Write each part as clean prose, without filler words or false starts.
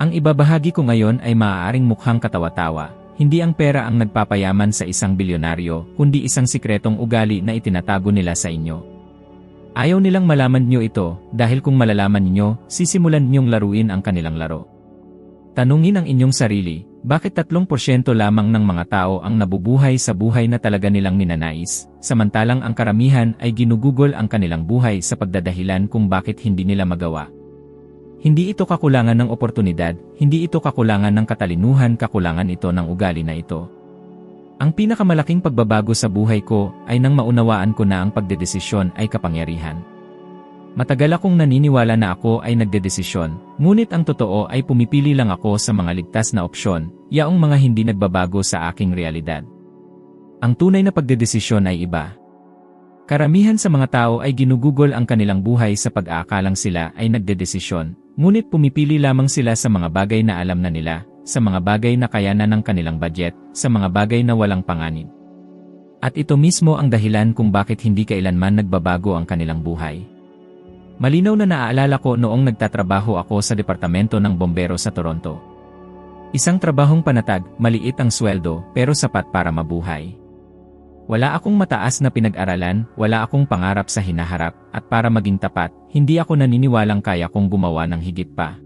Ang ibabahagi ko ngayon ay maaaring mukhang katawa-tawa. Hindi ang pera ang nagpapayaman sa isang bilyonaryo, kundi isang sikretong ugali na itinatago nila sa inyo. Ayaw nilang malaman nyo ito, dahil kung malalaman niyo, sisimulan ninyong laruin ang kanilang laro. Tanungin ang inyong sarili, bakit 3% lamang ng mga tao ang nabubuhay sa buhay na talaga nilang ninanais, samantalang ang karamihan ay ginugugol ang kanilang buhay sa pagdadahilan kung bakit hindi nila magawa? Hindi ito kakulangan ng oportunidad, hindi ito kakulangan ng katalinuhan, kakulangan ito ng ugali na ito. Ang pinakamalaking pagbabago sa buhay ko ay nang maunawaan ko na ang pagdedesisyon ay kapangyarihan. Matagal akong naniniwala na ako ay nagdedesisyon, ngunit ang totoo ay pumipili lang ako sa mga ligtas na opsyon, yaong mga hindi nagbabago sa aking realidad. Ang tunay na pagdedesisyon ay iba. Karamihan sa mga tao ay ginugugol ang kanilang buhay sa pag-aakalang sila ay nagdedesisyon, ngunit pumipili lamang sila sa mga bagay na alam na nila, sa mga bagay na kayanan ng kanilang budget, sa mga bagay na walang panganib. At ito mismo ang dahilan kung bakit hindi kailanman nagbabago ang kanilang buhay. Malinaw na naaalala ko noong nagtatrabaho ako sa departamento ng bombero sa Toronto. Isang trabahong panatag, maliit ang sweldo, pero sapat para mabuhay. Wala akong mataas na pinag-aralan, wala akong pangarap sa hinaharap, at para maging tapat, hindi ako naniniwalang kaya kong gumawa ng higit pa.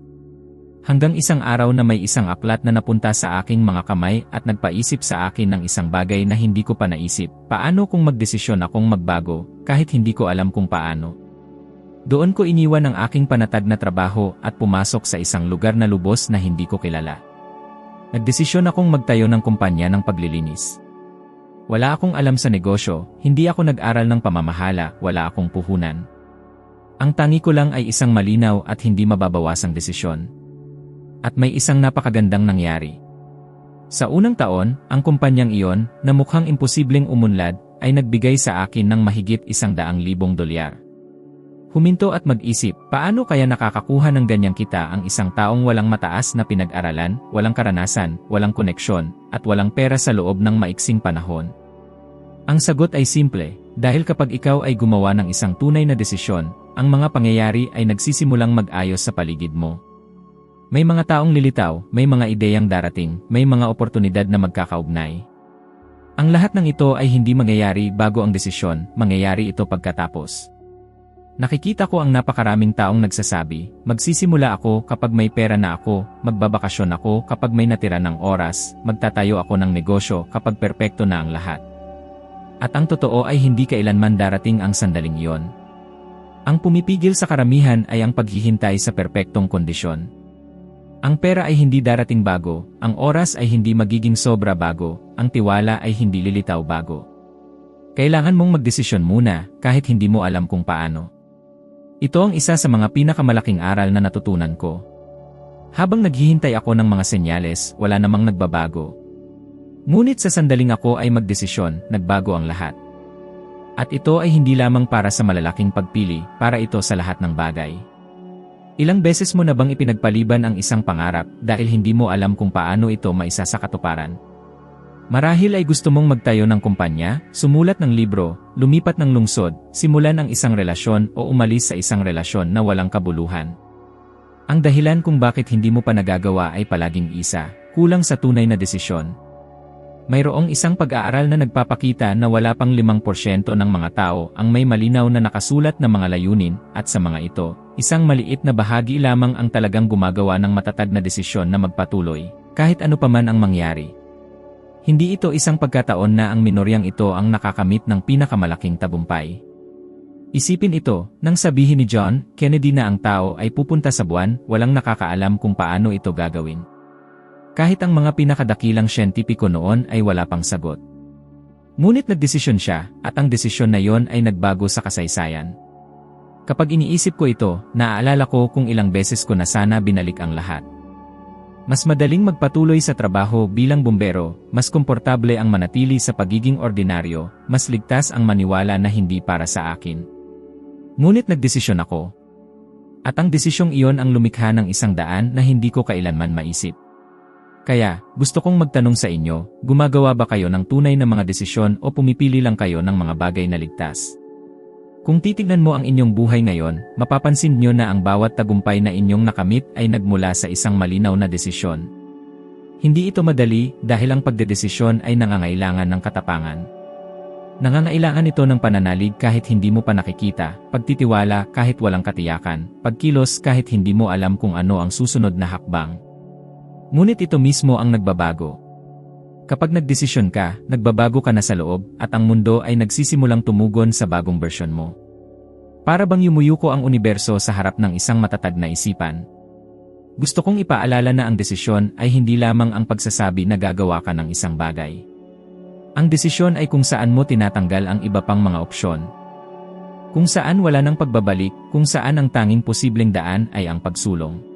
Hanggang isang araw na may isang aklat na napunta sa aking mga kamay at nagpaisip sa akin ng isang bagay na hindi ko pa naisip, paano kung magdesisyon akong magbago, kahit hindi ko alam kung paano. Doon ko iniwan ang aking panatag na trabaho at pumasok sa isang lugar na lubos na hindi ko kilala. Nagdesisyon akong magtayo ng kumpanya ng paglilinis. Wala akong alam sa negosyo, hindi ako nag-aral ng pamamahala, wala akong puhunan. Ang tangi ko lang ay isang malinaw at hindi mababawasang desisyon. At may isang napakagandang nangyari. Sa unang taon, ang kumpanyang iyon, na mukhang imposibleng umunlad, ay nagbigay sa akin ng mahigit $100,000. Huminto at mag-isip, paano kaya nakakakuha ng ganyang kita ang isang taong walang mataas na pinag-aralan, walang karanasan, walang koneksyon, at walang pera sa loob ng maiksing panahon? Ang sagot ay simple, dahil kapag ikaw ay gumawa ng isang tunay na desisyon, ang mga pangyayari ay nagsisimulang mag-ayos sa paligid mo. May mga taong lilitaw, may mga ideyang darating, may mga oportunidad na magkakaugnay. Ang lahat ng ito ay hindi mangyayari bago ang desisyon, mangyayari ito pagkatapos. Nakikita ko ang napakaraming taong nagsasabi, magsisimula ako kapag may pera na ako, magbabakasyon ako kapag may natira ng oras, magtatayo ako ng negosyo kapag perpekto na ang lahat. At ang totoo ay hindi kailanman darating ang sandaling iyon. Ang pumipigil sa karamihan ay ang paghihintay sa perpektong kondisyon. Ang pera ay hindi darating bago, ang oras ay hindi magiging sobra bago, ang tiwala ay hindi lilitaw bago. Kailangan mong magdesisyon muna, kahit hindi mo alam kung paano. Ito ang isa sa mga pinakamalaking aral na natutunan ko. Habang naghihintay ako ng mga senyales, wala namang nagbabago. Ngunit sa sandaling ako ay magdesisyon, nagbago ang lahat. At ito ay hindi lamang para sa malalaking pagpili, para ito sa lahat ng bagay. Ilang beses mo na bang ipinagpaliban ang isang pangarap dahil hindi mo alam kung paano ito maisasakatuparan? Marahil ay gusto mong magtayo ng kumpanya, sumulat ng libro, lumipat ng lungsod, simulan ang isang relasyon o umalis sa isang relasyon na walang kabuluhan. Ang dahilan kung bakit hindi mo pa nagagawa ay palaging isa, kulang sa tunay na desisyon. Mayroong isang pag-aaral na nagpapakita na wala pang 5% ng mga tao ang may malinaw na nakasulat na mga layunin, at sa mga ito, isang maliit na bahagi lamang ang talagang gumagawa ng matatag na desisyon na magpatuloy, kahit ano paman ang mangyari. Hindi ito isang pagkataon na ang minoryang ito ang nakakamit ng pinakamalaking tagumpay. Isipin ito, nang sabihin ni John Kennedy na ang tao ay pupunta sa buwan, walang nakakaalam kung paano ito gagawin. Kahit ang mga pinakadakilang siyentipiko noon ay wala pang sagot. Ngunit nagdesisyon siya, at ang desisyon na yon ay nagbago sa kasaysayan. Kapag iniisip ko ito, naaalala ko kung ilang beses ko na sana binalik ang lahat. Mas madaling magpatuloy sa trabaho bilang bumbero, mas komportable ang manatili sa pagiging ordinaryo, mas ligtas ang maniwala na hindi para sa akin. Ngunit nagdesisyon ako. At ang desisyong iyon ang lumikha ng isang daan na hindi ko kailanman maisip. Kaya, gusto kong magtanong sa inyo, gumagawa ba kayo ng tunay na mga desisyon o pumipili lang kayo ng mga bagay na ligtas? Kung titignan mo ang inyong buhay ngayon, mapapansin nyo na ang bawat tagumpay na inyong nakamit ay nagmula sa isang malinaw na desisyon. Hindi ito madali dahil ang pagdedesisyon ay nangangailangan ng katapangan. Nangangailangan ito ng pananalig kahit hindi mo pa nakikita, pagtitiwala kahit walang katiyakan, pagkilos kahit hindi mo alam kung ano ang susunod na hakbang. Ngunit ito mismo ang nagbabago. Kapag nagdesisyon ka, nagbabago ka na sa loob, at ang mundo ay nagsisimulang tumugon sa bagong bersyon mo. Para bang yumuyuko ang universo sa harap ng isang matatag na isipan. Gusto kong ipaalala na ang desisyon ay hindi lamang ang pagsasabi na gagawa ka ng isang bagay. Ang desisyon ay kung saan mo tinatanggal ang iba pang mga opsyon. Kung saan wala ng pagbabalik, kung saan ang tanging posibleng daan ay ang pagsulong.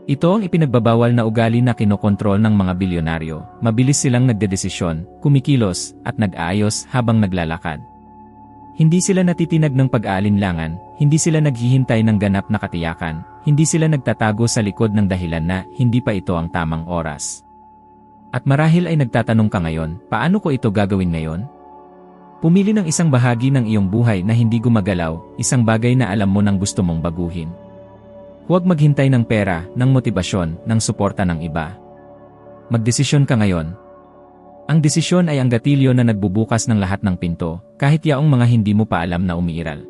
Ito ang ipinagbabawal na ugali na kinokontrol ng mga bilyonaryo. Mabilis silang nagdedesisyon, kumikilos, at nag-aayos habang naglalakad. Hindi sila natitinag ng pag-aalinlangan, hindi sila naghihintay ng ganap na katiyakan, hindi sila nagtatago sa likod ng dahilan na hindi pa ito ang tamang oras. At marahil ay nagtatanong ka ngayon, paano ko ito gagawin ngayon? Pumili ng isang bahagi ng iyong buhay na hindi gumagalaw, isang bagay na alam mo nang gusto mong baguhin. Huwag maghintay ng pera, ng motibasyon, ng suporta ng iba. Magdesisyon ka ngayon. Ang desisyon ay ang gatilyo na nagbubukas ng lahat ng pinto, kahit yaong mga hindi mo pa alam na umiiral.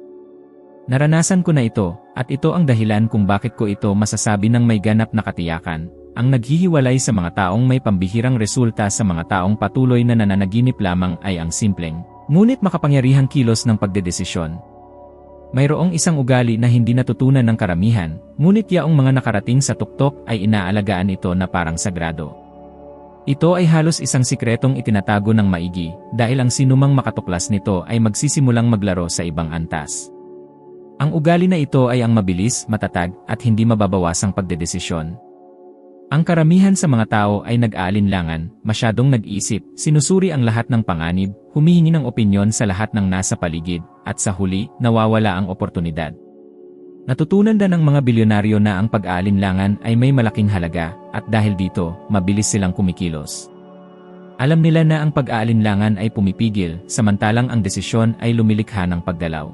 Naranasan ko na ito, at ito ang dahilan kung bakit ko ito masasabi ng may ganap na katiyakan, ang naghihiwalay sa mga taong may pambihirang resulta sa mga taong patuloy na nananaginip lamang ay ang simpleng, ngunit makapangyarihang kilos ng pagdedesisyon. Mayroong isang ugali na hindi natutunan ng karamihan, ngunit yaong mga nakarating sa tuktok ay inaalagaan ito na parang sagrado. Ito ay halos isang sikretong itinatago ng maigi, dahil ang sinumang makatuklas nito ay magsisimulang maglaro sa ibang antas. Ang ugali na ito ay ang mabilis, matatag, at hindi mababawasang pagdedesisyon. Ang karamihan sa mga tao ay nag-aalinlangan, masyadong nag-iisip, sinusuri ang lahat ng panganib, humihingi ng opinyon sa lahat ng nasa paligid, at sa huli, nawawala ang oportunidad. Natutunan din ng mga bilyonaryo na ang pag-aalinlangan ay may malaking halaga, at dahil dito, mabilis silang kumikilos. Alam nila na ang pag-aalinlangan ay pumipigil, samantalang ang desisyon ay lumilikha ng paggalaw.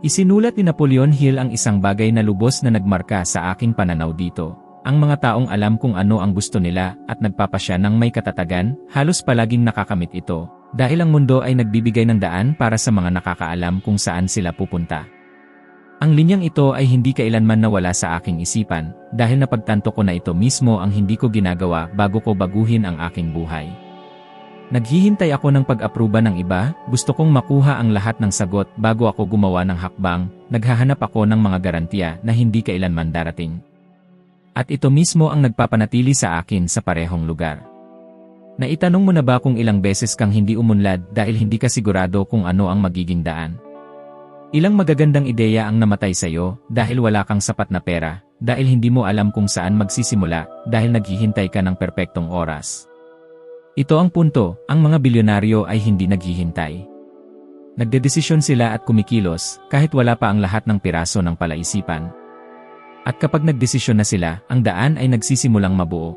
Isinulat ni Napoleon Hill ang isang bagay na lubos na nagmarka sa aking pananaw dito. Ang mga taong alam kung ano ang gusto nila at nagpapasya ng may katatagan, halos palaging nakakamit ito, dahil ang mundo ay nagbibigay ng daan para sa mga nakakaalam kung saan sila pupunta. Ang linyang ito ay hindi kailanman nawala sa aking isipan, dahil napagtanto ko na ito mismo ang hindi ko ginagawa bago ko baguhin ang aking buhay. Naghihintay ako ng pag-apruba ng iba, gusto kong makuha ang lahat ng sagot bago ako gumawa ng hakbang, naghahanap ako ng mga garantiya na hindi kailanman darating. At ito mismo ang nagpapanatili sa akin sa parehong lugar. Naitanong mo na ba kung ilang beses kang hindi umunlad dahil hindi ka sigurado kung ano ang magiging daan? Ilang magagandang ideya ang namatay sa iyo dahil wala kang sapat na pera, dahil hindi mo alam kung saan magsisimula, dahil naghihintay ka ng perpektong oras. Ito ang punto, ang mga bilyonaryo ay hindi naghihintay. Nagdedesisyon sila at kumikilos kahit wala pa ang lahat ng piraso ng palaisipan. At kapag nagdesisyon na sila, ang daan ay nagsisimulang mabuo.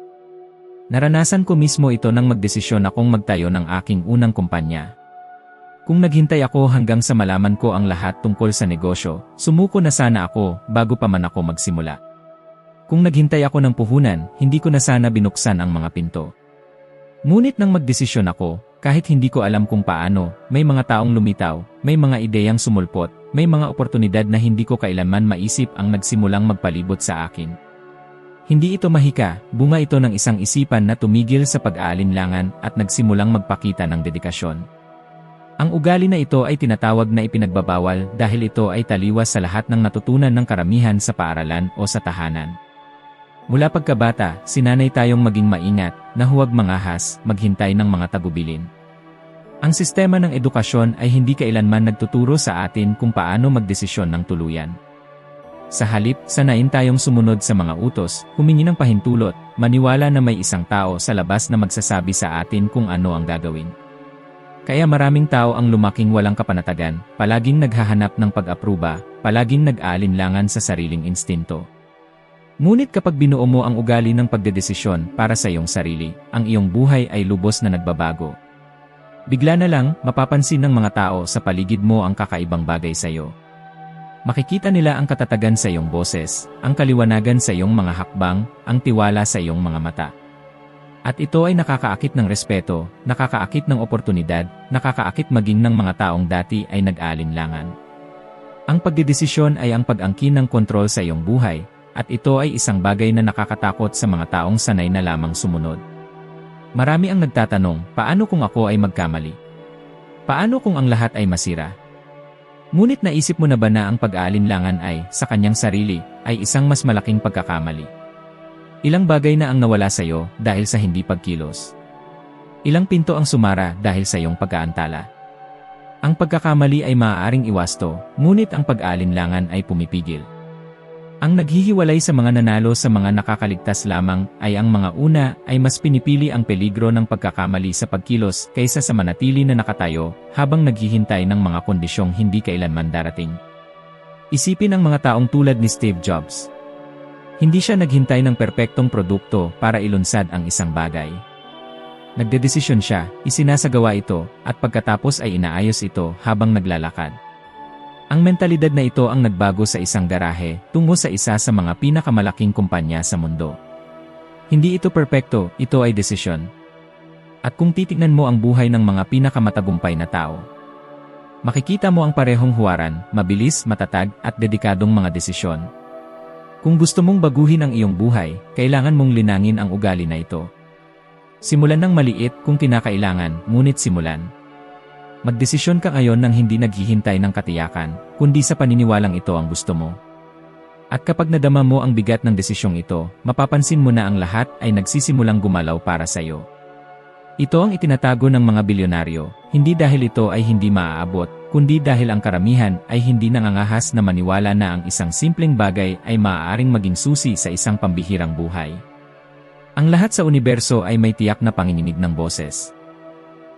Naranasan ko mismo ito nang magdesisyon akong magtayo ng aking unang kumpanya. Kung naghintay ako hanggang sa malaman ko ang lahat tungkol sa negosyo, sumuko na sana ako bago pa man ako magsimula. Kung naghintay ako ng puhunan, hindi ko na sana binuksan ang mga pinto. Ngunit nang magdesisyon ako, kahit hindi ko alam kung paano, may mga taong lumitaw, may mga ideyang sumulpot, may mga oportunidad na hindi ko kailanman maisip ang nagsimulang magpalibot sa akin. Hindi ito mahika, bunga ito ng isang isipan na tumigil sa pag-aalinlangan at nagsimulang magpakita ng dedikasyon. Ang ugali na ito ay tinatawag na ipinagbabawal dahil ito ay taliwas sa lahat ng natutunan ng karamihan sa paaralan o sa tahanan. Mula pagkabata, sinanay tayong maging maingat, na huwag mangahas, maghintay ng mga tagubilin. Ang sistema ng edukasyon ay hindi kailanman nagtuturo sa atin kung paano magdesisyon ng tuluyan. Sa halip, sanayin tayong sumunod sa mga utos, humingi ng pahintulot, maniwala na may isang tao sa labas na magsasabi sa atin kung ano ang gagawin. Kaya maraming tao ang lumaking walang kapanatagan, palaging naghahanap ng pag-apruba, palaging nag-aalinlangan sa sariling instinto. Ngunit kapag binuo mo ang ugali ng pagdedesisyon para sa iyong sarili, ang iyong buhay ay lubos na nagbabago. Bigla na lang, mapapansin ng mga tao sa paligid mo ang kakaibang bagay sa iyo. Makikita nila ang katatagan sa iyong boses, ang kaliwanagan sa iyong mga hakbang, ang tiwala sa iyong mga mata. At ito ay nakakaakit ng respeto, nakakaakit ng oportunidad, nakakaakit maging ng mga taong dati ay nag-aalinlangan. Ang pagdedesisyon ay ang pag-angkin ng kontrol sa iyong buhay, at ito ay isang bagay na nakakatakot sa mga taong sanay na lamang sumunod. Marami ang nagtatanong, paano kung ako ay magkamali? Paano kung ang lahat ay masira? Ngunit naisip mo na ba na ang pag-aalinlangan ay, sa kanyang sarili, ay isang mas malaking pagkakamali? Ilang bagay na ang nawala sa iyo dahil sa hindi pagkilos. Ilang pinto ang sumara dahil sa iyong pag-aantala. Ang pagkakamali ay maaaring iwasto, ngunit ang pag-aalinlangan ay pumipigil. Ang naghihiwalay sa mga nanalo sa mga nakakaligtas lamang ay ang mga una ay mas pinipili ang peligro ng pagkakamali sa pagkilos kaysa sa manatili na nakatayo habang naghihintay ng mga kondisyong hindi kailanman darating. Isipin ang mga taong tulad ni Steve Jobs. Hindi siya naghintay ng perpektong produkto para ilunsad ang isang bagay. Nagdedesisyon siya, isinasagawa ito, at pagkatapos ay inaayos ito habang naglalakad. Ang mentalidad na ito ang nagbago sa isang garahe tungo sa isa sa mga pinakamalaking kumpanya sa mundo. Hindi ito perpekto, ito ay desisyon. At kung titignan mo ang buhay ng mga pinakamatagumpay na tao, makikita mo ang parehong huwaran, mabilis, matatag, at dedikadong mga desisyon. Kung gusto mong baguhin ang iyong buhay, kailangan mong linangin ang ugali na ito. Simulan ng maliit kung kinakailangan, ngunit simulan. Magdesisyon ka ngayon nang hindi naghihintay ng katiyakan, kundi sa paniniwalang ito ang gusto mo. At kapag nadama mo ang bigat ng desisyong ito, mapapansin mo na ang lahat ay nagsisimulang gumalaw para sa iyo. Ito ang itinatago ng mga bilyonaryo, hindi dahil ito ay hindi maaabot, kundi dahil ang karamihan ay hindi nangangahas na maniwala na ang isang simpleng bagay ay maaaring maging susi sa isang pambihirang buhay. Ang lahat sa universo ay may tiyak na panginginig ng boses.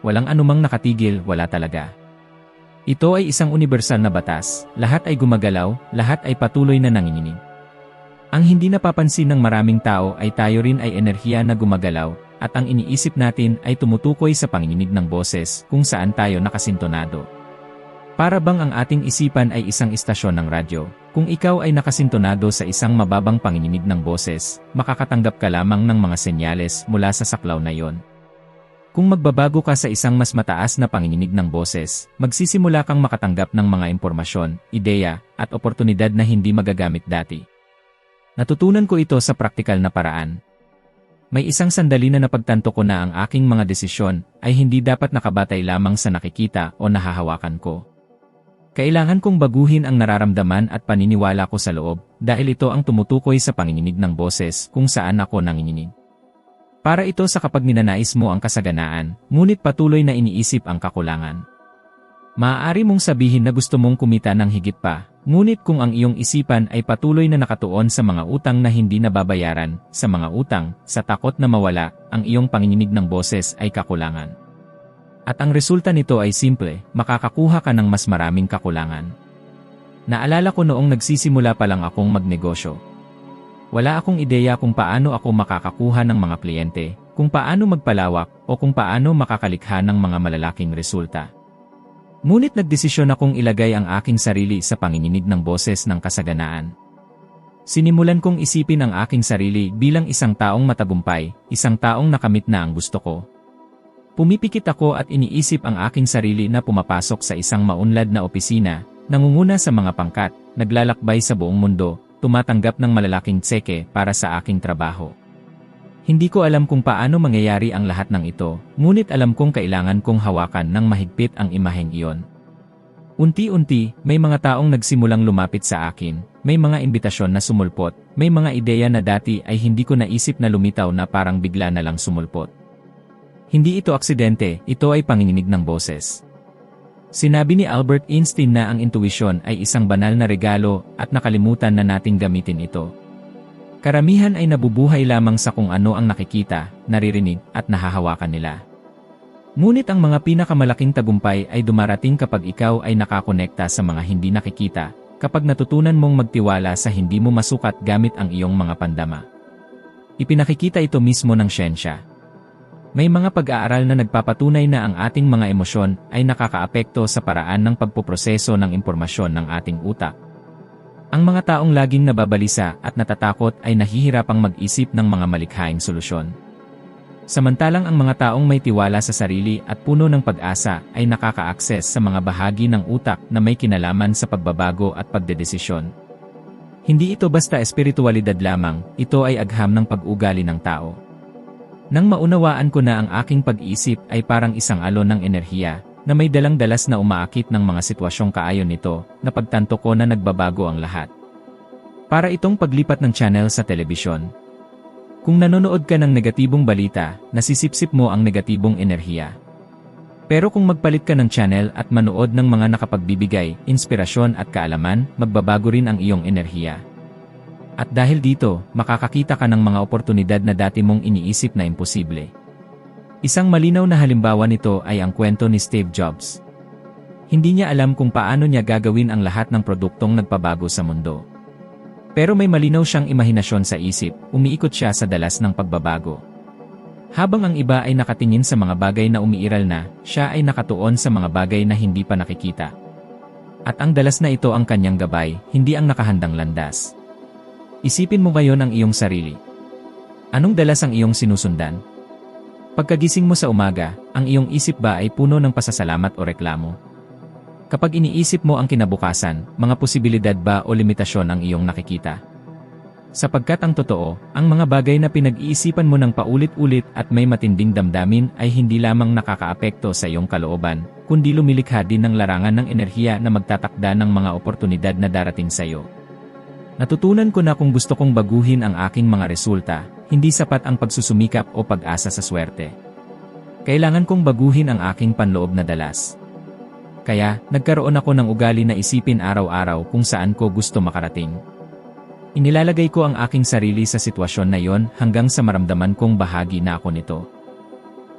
Walang anumang nakatigil, wala talaga. Ito ay isang universal na batas, lahat ay gumagalaw, lahat ay patuloy na nanginginig. Ang hindi napapansin ng maraming tao ay tayo rin ay enerhiya na gumagalaw, at ang iniisip natin ay tumutukoy sa panginginig ng boses kung saan tayo nakasintonado. Para bang ang ating isipan ay isang istasyon ng radyo, kung ikaw ay nakasintonado sa isang mababang panginginig ng boses, makakatanggap ka lamang ng mga senyales mula sa saklaw na iyon. Kung magbabago ka sa isang mas mataas na panginginig ng boses, magsisimula kang makatanggap ng mga impormasyon, ideya, at oportunidad na hindi magagamit dati. Natutunan ko ito sa praktikal na paraan. May isang sandali na napagtanto ko na ang aking mga desisyon ay hindi dapat nakabatay lamang sa nakikita o nahahawakan ko. Kailangan kong baguhin ang nararamdaman at paniniwala ko sa loob dahil ito ang tumutukoy sa panginginig ng boses kung saan ako nanginginig. Para ito sa kapag ninanais mo ang kasaganaan, ngunit patuloy na iniisip ang kakulangan. Maaari mong sabihin na gusto mong kumita ng higit pa, ngunit kung ang iyong isipan ay patuloy na nakatuon sa mga utang na hindi nababayaran, sa mga utang, sa takot na mawala, ang iyong panginginig ng boses ay kakulangan. At ang resulta nito ay simple, makakakuha ka ng mas maraming kakulangan. Naalala ko noong nagsisimula pa lang akong magnegosyo. Wala akong ideya kung paano ako makakakuha ng mga kliyente, kung paano magpalawak, o kung paano makakalikha ng mga malalaking resulta. Ngunit nagdesisyon akong ilagay ang aking sarili sa panginginig ng boses ng kasaganaan. Sinimulan kong isipin ang aking sarili bilang isang taong matagumpay, isang taong nakamit na ang gusto ko. Pumipikit ako at iniisip ang aking sarili na pumapasok sa isang maunlad na opisina, nangunguna sa mga pangkat, naglalakbay sa buong mundo, tumatanggap ng malalaking tseke para sa aking trabaho. Hindi ko alam kung paano mangyayari ang lahat ng ito, ngunit alam kong kailangan kong hawakan ng mahigpit ang imaheng iyon. Unti-unti, may mga taong nagsimulang lumapit sa akin, may mga imbitasyon na sumulpot, may mga ideya na dati ay hindi ko naisip na lumitaw na parang bigla na lang sumulpot. Hindi ito aksidente, ito ay panginginig ng boses. Sinabi ni Albert Einstein na ang intuwisyon ay isang banal na regalo at nakalimutan na nating gamitin ito. Karamihan ay nabubuhay lamang sa kung ano ang nakikita, naririnig, at nahahawakan nila. Ngunit ang mga pinakamalaking tagumpay ay dumarating kapag ikaw ay nakakonekta sa mga hindi nakikita, kapag natutunan mong magtiwala sa hindi mo masukat gamit ang iyong mga pandama. Ipinakikita ito mismo ng siyensya. May mga pag-aaral na nagpapatunay na ang ating mga emosyon ay nakakaapekto sa paraan ng pagpoproseso ng impormasyon ng ating utak. Ang mga taong laging nababalisa at natatakot ay nahihirapang mag-isip ng mga malikhaing solusyon. Samantalang ang mga taong may tiwala sa sarili at puno ng pag-asa ay nakaka-access sa mga bahagi ng utak na may kinalaman sa pagbabago at pagdedesisyon. Hindi ito basta espiritualidad lamang, ito ay agham ng pag-ugali ng tao. Nang maunawaan ko na ang aking pag-iisip ay parang isang alon ng enerhiya na may dalang dalas na umaakit ng mga sitwasyong kaayon nito, napagtanto ko na nagbabago ang lahat. Para itong paglipat ng channel sa telebisyon. Kung nanonood ka ng negatibong balita, nasisipsip mo ang negatibong enerhiya. Pero kung magpalit ka ng channel at manood ng mga nakapagbibigay, inspirasyon at kaalaman, magbabago rin ang iyong enerhiya. At dahil dito, makakakita ka ng mga oportunidad na dati mong iniisip na imposible. Isang malinaw na halimbawa nito ay ang kwento ni Steve Jobs. Hindi niya alam kung paano niya gagawin ang lahat ng produktong nagpabago sa mundo. Pero may malinaw siyang imahinasyon sa isip, umiikot siya sa dalas ng pagbabago. Habang ang iba ay nakatingin sa mga bagay na umiiral na, siya ay nakatuon sa mga bagay na hindi pa nakikita. At ang dalas na ito ang kanyang gabay, hindi ang nakahandang landas. Isipin mo ngayon ang iyong sarili. Anong dalas ang iyong sinusundan? Pagkagising mo sa umaga, ang iyong isip ba ay puno ng pasasalamat o reklamo? Kapag iniisip mo ang kinabukasan, mga posibilidad ba o limitasyon ang iyong nakikita? Sapagkat ang totoo, ang mga bagay na pinag-iisipan mo ng paulit-ulit at may matinding damdamin ay hindi lamang nakakaapekto sa iyong kalooban, kundi lumilikha din ng larangan ng enerhiya na magtatakda ng mga oportunidad na darating sa iyo. Natutunan ko na kung gusto kong baguhin ang aking mga resulta, hindi sapat ang pagsusumikap o pag-asa sa swerte. Kailangan kong baguhin ang aking panloob na dalas. Kaya, nagkaroon ako ng ugali na isipin araw-araw kung saan ko gusto makarating. Inilalagay ko ang aking sarili sa sitwasyon na yon hanggang sa maramdaman kong bahagi na ako nito.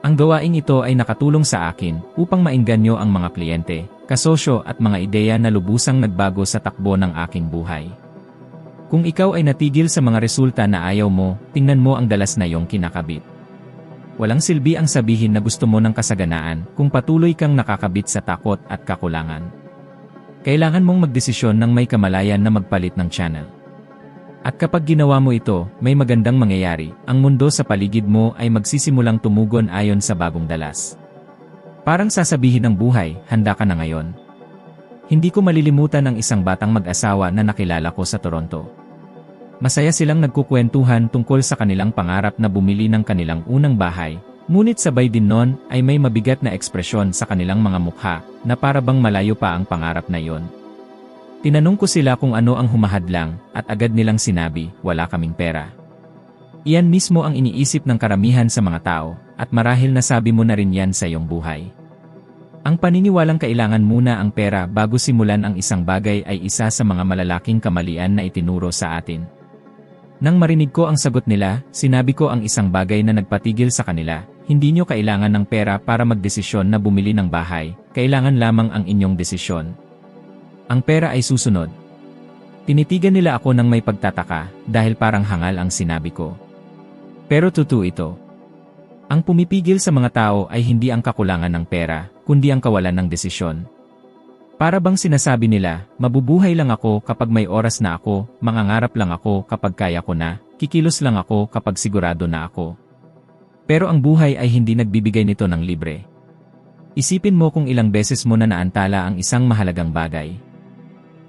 Ang gawaing ito ay nakatulong sa akin upang maengganyo ang mga kliyente, kasosyo at mga ideya na lubusang nagbago sa takbo ng aking buhay. Kung ikaw ay natigil sa mga resulta na ayaw mo, tingnan mo ang dalas na iyong kinakabit. Walang silbi ang sabihin na gusto mo ng kasaganaan kung patuloy kang nakakabit sa takot at kakulangan. Kailangan mong magdesisyon ng may kamalayan na magpalit ng channel. At kapag ginawa mo ito, may magandang mangyayari, ang mundo sa paligid mo ay magsisimulang tumugon ayon sa bagong dalas. Parang sasabihin ng buhay, handa ka na ngayon. Hindi ko malilimutan ang isang batang mag-asawa na nakilala ko sa Toronto. Masaya silang nagkukwentuhan tungkol sa kanilang pangarap na bumili ng kanilang unang bahay, ngunit sabay din nun ay may mabigat na ekspresyon sa kanilang mga mukha na para bang malayo pa ang pangarap na yon. Tinanong ko sila kung ano ang humahadlang at agad nilang sinabi, wala kaming pera. Iyan mismo ang iniisip ng karamihan sa mga tao at marahil nasabi mo na rin yan sa iyong buhay. Ang paniniwalang kailangan muna ang pera bago simulan ang isang bagay ay isa sa mga malalaking kamalian na itinuro sa atin. Nang marinig ko ang sagot nila, sinabi ko ang isang bagay na nagpatigil sa kanila, hindi nyo kailangan ng pera para magdesisyon na bumili ng bahay, kailangan lamang ang inyong desisyon. Ang pera ay susunod. Tinitigan nila ako ng may pagtataka dahil parang hangal ang sinabi ko. Pero totoo ito. Ang pumipigil sa mga tao ay hindi ang kakulangan ng pera, kundi ang kawalan ng desisyon. Para bang sinasabi nila, mabubuhay lang ako kapag may oras na ako, mangangarap lang ako kapag kaya ko na, kikilos lang ako kapag sigurado na ako. Pero ang buhay ay hindi nagbibigay nito ng libre. Isipin mo kung ilang beses mo na naantala ang isang mahalagang bagay.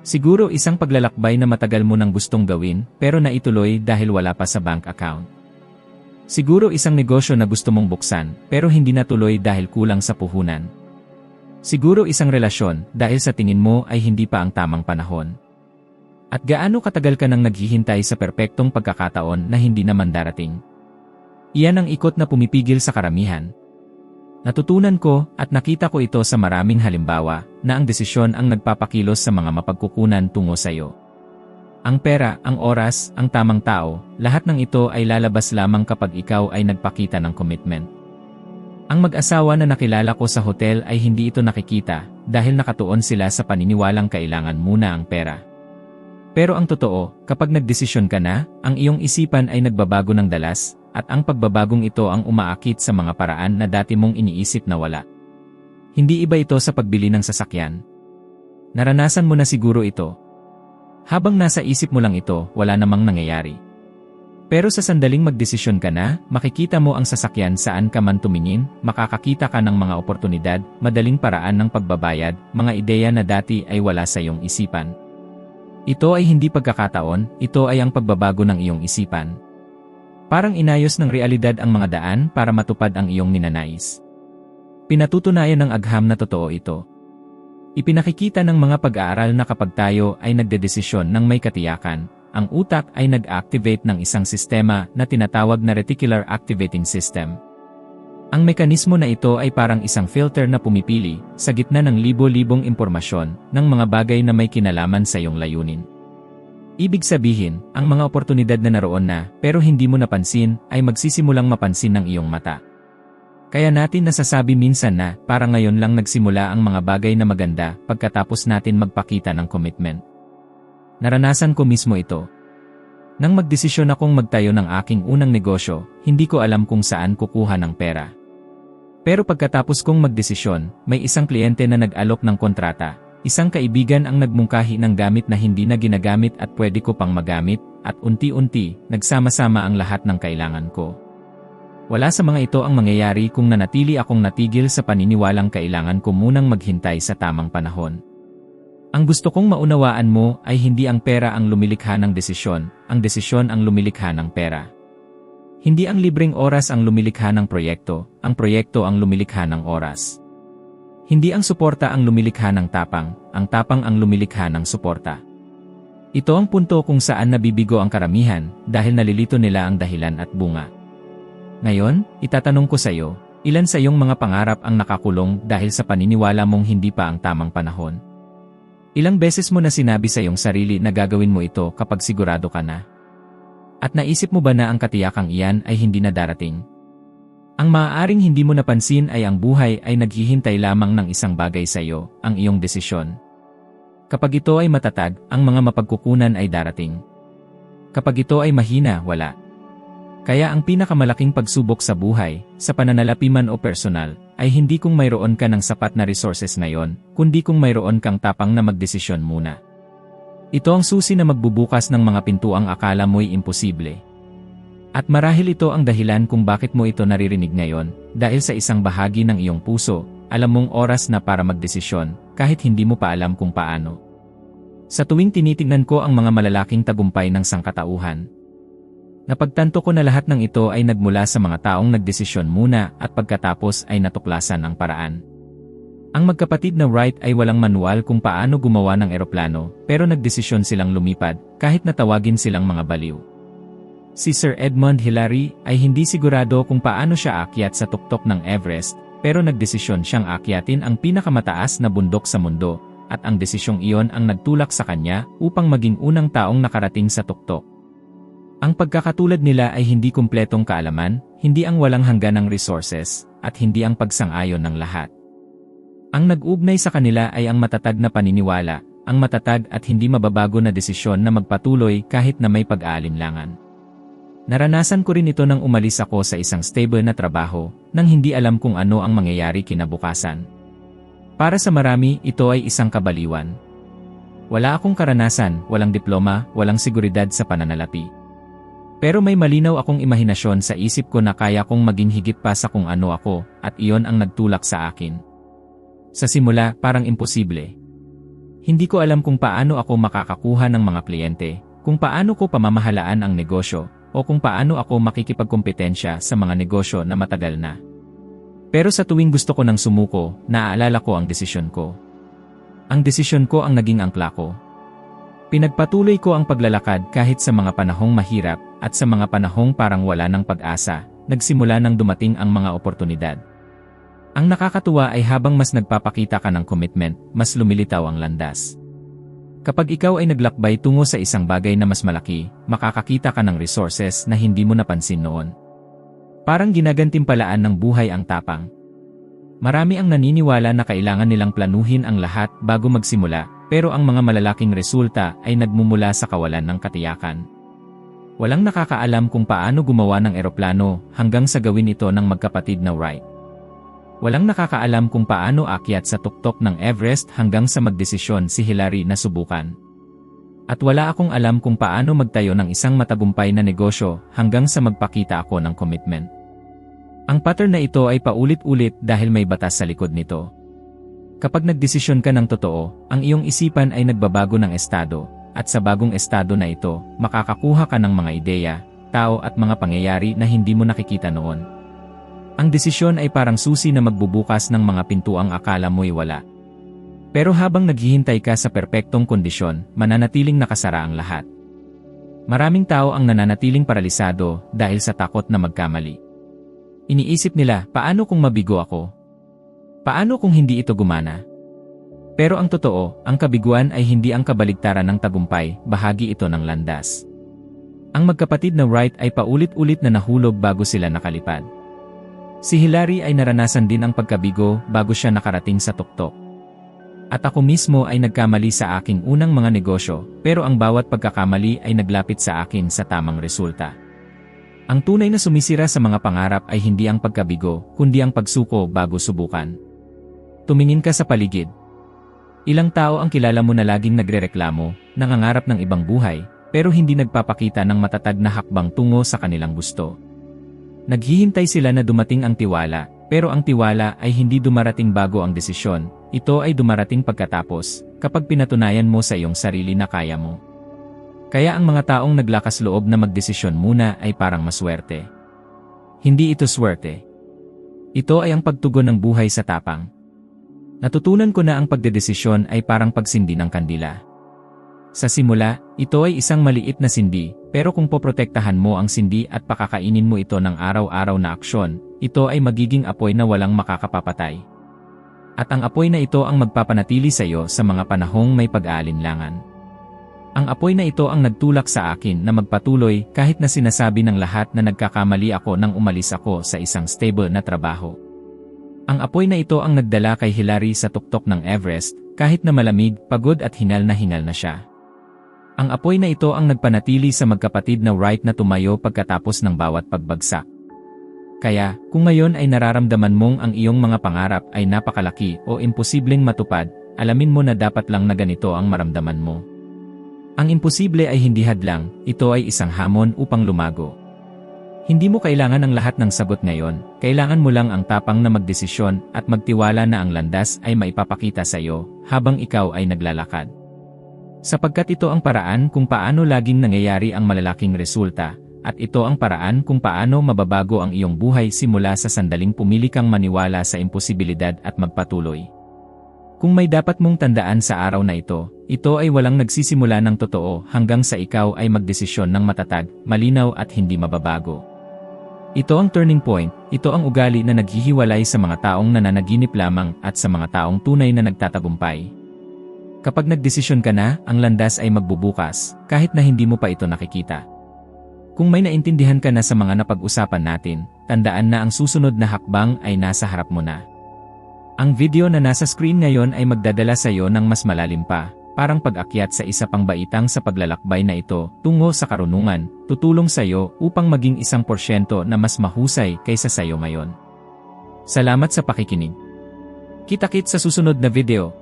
Siguro isang paglalakbay na matagal mo nang gustong gawin, pero naituloy dahil wala pa sa bank account. Siguro isang negosyo na gusto mong buksan, pero hindi natuloy dahil kulang sa puhunan. Siguro isang relasyon, dahil sa tingin mo ay hindi pa ang tamang panahon. At gaano katagal ka nang naghihintay sa perpektong pagkakataon na hindi naman darating? Iyan ang ikot na pumipigil sa karamihan. Natutunan ko at nakita ko ito sa maraming halimbawa na ang desisyon ang nagpapakilos sa mga mapagkukunan tungo sa iyo. Ang pera, ang oras, ang tamang tao, lahat ng ito ay lalabas lamang kapag ikaw ay nagpakita ng commitment. Ang mag-asawa na nakilala ko sa hotel ay hindi ito nakikita dahil nakatuon sila sa paniniwalang kailangan muna ang pera. Pero ang totoo, kapag nagdesisyon ka na, ang iyong isipan ay nagbabago ng dalas, at ang pagbabagong ito ang umaakit sa mga paraan na dati mong iniisip na wala. Hindi iba ito sa pagbili ng sasakyan. Naranasan mo na siguro ito. Habang nasa isip mo lang ito, wala namang nangyayari. Pero sa sandaling magdesisyon ka na, makikita mo ang sasakyan saan ka man tumingin, makakakita ka ng mga oportunidad, madaling paraan ng pagbabayad, mga ideya na dati ay wala sa iyong isipan. Ito ay hindi pagkakataon, ito ay ang pagbabago ng iyong isipan. Parang inayos ng realidad ang mga daan para matupad ang iyong ninanais. Pinatutunayan ng agham na totoo ito. Ipinakikita ng mga pag-aaral na kapag tayo ay nagdedesisyon ng may katiyakan, ang utak ay nag-activate ng isang sistema na tinatawag na reticular activating system. Ang mekanismo na ito ay parang isang filter na pumipili, sa gitna ng libo-libong impormasyon, ng mga bagay na may kinalaman sa iyong layunin. Ibig sabihin, ang mga oportunidad na naroon na, pero hindi mo napansin, ay magsisimulang mapansin ng iyong mata. Kaya natin nasasabi minsan na, parang ngayon lang nagsimula ang mga bagay na maganda, pagkatapos natin magpakita ng commitment. Naranasan ko mismo ito. Nang magdesisyon akong magtayo ng aking unang negosyo, hindi ko alam kung saan kukuha ng pera. Pero pagkatapos kong magdesisyon, may isang kliyente na nag-alok ng kontrata, isang kaibigan ang nagmungkahi ng gamit na hindi na ginagamit at pwede ko pang magamit, at unti-unti, nagsama-sama ang lahat ng kailangan ko. Wala sa mga ito ang mangyayari kung nanatili akong natigil sa paniniwalang kailangan ko munang maghintay sa tamang panahon. Ang gusto kong maunawaan mo ay hindi ang pera ang lumilikha ng desisyon, ang desisyon ang lumilikha ng pera. Hindi ang libreng oras ang lumilikha ng proyekto ang lumilikha ng oras. Hindi ang suporta ang lumilikha ng tapang ang lumilikha ng suporta. Ito ang punto kung saan nabibigo ang karamihan dahil nalilito nila ang dahilan at bunga. Ngayon, itatanong ko sa iyo, ilan sa iyong mga pangarap ang nakakulong dahil sa paniniwala mong hindi pa ang tamang panahon? Ilang beses mo na sinabi sa iyong sarili na gagawin mo ito kapag sigurado ka na? At naisip mo ba na ang katiyakang iyan ay hindi na darating? Ang maaaring hindi mo napansin ay ang buhay ay naghihintay lamang ng isang bagay sa iyo, ang iyong desisyon. Kapag ito ay matatag, ang mga mapagkukunan ay darating. Kapag ito ay mahina, wala. Kaya ang pinakamalaking pagsubok sa buhay, sa pananalapi man o personal, ay hindi kung mayroon ka ng sapat na resources ngayon, kundi kung mayroon kang tapang na magdesisyon muna. Ito ang susi na magbubukas ng mga pintuang akala mo'y imposible. At marahil ito ang dahilan kung bakit mo ito naririnig ngayon, dahil sa isang bahagi ng iyong puso, alam mong oras na para magdesisyon, kahit hindi mo pa alam kung paano. Sa tuwing tinitingnan ko ang mga malalaking tagumpay ng sangkatauhan, napagtanto ko na lahat ng ito ay nagmula sa mga taong nagdesisyon muna at pagkatapos ay natuklasan ang paraan. Ang magkapatid na Wright ay walang manual kung paano gumawa ng eroplano, pero nagdesisyon silang lumipad kahit natawagin silang mga baliw. Si Sir Edmund Hillary ay hindi sigurado kung paano siya aakyat sa tuktok ng Everest, pero nagdesisyon siyang aakyatin ang pinakamataas na bundok sa mundo, at ang desisyong iyon ang nagtulak sa kanya upang maging unang taong nakarating sa tuktok. Ang pagkakatulad nila ay hindi kumpletong kaalaman, hindi ang walang hangganang resources, at hindi ang pagsang-ayon ng lahat. Ang nag-ugnay sa kanila ay ang matatag na paniniwala, ang matatag at hindi mababago na desisyon na magpatuloy kahit na may pag-aalinlangan. Naranasan ko rin ito nang umalis ako sa isang stable na trabaho, nang hindi alam kung ano ang mangyayari kinabukasan. Para sa marami, ito ay isang kabaliwan. Wala akong karanasan, walang diploma, walang seguridad sa pananalapi. Pero may malinaw akong imahinasyon sa isip ko na kaya kong maging higit pa sa kung ano ako, at iyon ang nagtulak sa akin. Sa simula, parang imposible. Hindi ko alam kung paano ako makakakuha ng mga kliyente, kung paano ko pamamahalaan ang negosyo, o kung paano ako makikipagkompetensya sa mga negosyo na matagal na. Pero sa tuwing gusto ko ng sumuko, naaalala ko ang desisyon ko. Ang desisyon ko ang naging angkla ko. Pinagpatuloy ko ang paglalakad kahit sa mga panahong mahirap, at sa mga panahong parang wala ng pag-asa, nagsimula nang dumating ang mga oportunidad. Ang nakakatuwa ay habang mas nagpapakita ka ng commitment, mas lumilitaw ang landas. Kapag ikaw ay naglakbay tungo sa isang bagay na mas malaki, makakakita ka ng resources na hindi mo napansin noon. Parang ginagantimpalaan ng buhay ang tapang. Marami ang naniniwala na kailangan nilang planuhin ang lahat bago magsimula, pero ang mga malalaking resulta ay nagmumula sa kawalan ng katiyakan. Walang nakakaalam kung paano gumawa ng eroplano hanggang sa gawin ito ng magkapatid na Wright. Walang nakakaalam kung paano akyat sa tuktok ng Everest hanggang sa magdesisyon si Hillary na subukan. At wala akong alam kung paano magtayo ng isang matagumpay na negosyo hanggang sa magpakita ako ng commitment. Ang pattern na ito ay paulit-ulit dahil may batas sa likod nito. Kapag nagdesisyon ka ng totoo, ang iyong isipan ay nagbabago ng estado. At sa bagong estado na ito, makakakuha ka ng mga ideya, tao at mga pangyayari na hindi mo nakikita noon. Ang desisyon ay parang susi na magbubukas ng mga pintuang akala mo'y wala. Pero habang naghihintay ka sa perpektong kondisyon, mananatiling nakasara ang lahat. Maraming tao ang nananatiling paralisado dahil sa takot na magkamali. Iniisip nila, paano kung mabigo ako? Paano kung hindi ito gumana? Pero ang totoo, ang kabiguan ay hindi ang kabaligtaran ng tagumpay, bahagi ito ng landas. Ang magkapatid na Wright ay paulit-ulit na nahulog bago sila nakalipad. Si Hillary ay naranasan din ang pagkabigo bago siya nakarating sa tuktok. At ako mismo ay nagkamali sa aking unang mga negosyo, pero ang bawat pagkakamali ay naglapit sa akin sa tamang resulta. Ang tunay na sumisira sa mga pangarap ay hindi ang pagkabigo, kundi ang pagsuko bago subukan. Tumingin ka sa paligid. Ilang tao ang kilala mo na laging nagrereklamo, nangangarap ng ibang buhay, pero hindi nagpapakita ng matatag na hakbang tungo sa kanilang gusto. Naghihintay sila na dumating ang tiwala, pero ang tiwala ay hindi dumarating bago ang desisyon, ito ay dumarating pagkatapos, kapag pinatunayan mo sa iyong sarili na kaya mo. Kaya ang mga taong naglakas loob na magdesisyon muna ay parang maswerte. Hindi ito swerte. Ito ay ang pagtugon ng buhay sa tapang. Natutunan ko na ang pagdedesisyon ay parang pagsindi ng kandila. Sa simula, ito ay isang maliit na sindi, pero kung poprotektahan mo ang sindi at pakakainin mo ito ng araw-araw na aksyon, ito ay magiging apoy na walang makakapapatay. At ang apoy na ito ang magpapanatili sa iyo sa mga panahong may pag-aalinlangan. Ang apoy na ito ang nagtulak sa akin na magpatuloy kahit na sinasabi ng lahat na nagkakamali ako nang umalis ako sa isang stable na trabaho. Ang apoy na ito ang nagdala kay Hillary sa tuktok ng Everest, kahit na malamig, pagod at hingal na siya. Ang apoy na ito ang nagpanatili sa magkapatid na Wright na tumayo pagkatapos ng bawat pagbagsak. Kaya, kung ngayon ay nararamdaman mong ang iyong mga pangarap ay napakalaki o imposibleng matupad, alamin mo na dapat lang na ganito ang maramdaman mo. Ang imposible ay hindi hadlang, ito ay isang hamon upang lumago. Hindi mo kailangan ang lahat ng sagot ngayon, kailangan mo lang ang tapang na magdesisyon at magtiwala na ang landas ay maipapakita sa iyo habang ikaw ay naglalakad. Sapagkat ito ang paraan kung paano laging nangyayari ang malalaking resulta, at ito ang paraan kung paano mababago ang iyong buhay simula sa sandaling pumili kang maniwala sa imposibilidad at magpatuloy. Kung may dapat mong tandaan sa araw na ito ay walang nagsisimula ng totoo hanggang sa ikaw ay magdesisyon ng matatag, malinaw at hindi mababago. Ito ang turning point, ito ang ugali na naghihiwalay sa mga taong nananaginip lamang at sa mga taong tunay na nagtatagumpay. Kapag nagdesisyon ka na, ang landas ay magbubukas, kahit na hindi mo pa ito nakikita. Kung may naintindihan ka na sa mga napag-usapan natin, tandaan na ang susunod na hakbang ay nasa harap mo na. Ang video na nasa screen ngayon ay magdadala sa iyo ng mas malalim pa, parang pag-akyat sa isa pang baitang sa paglalakbay na ito tungo sa karunungan, tutulong sa iyo upang maging 1% na mas mahusay kaysa sa iyo ngayon. Salamat sa pakikinig. Kita-kits sa susunod na video.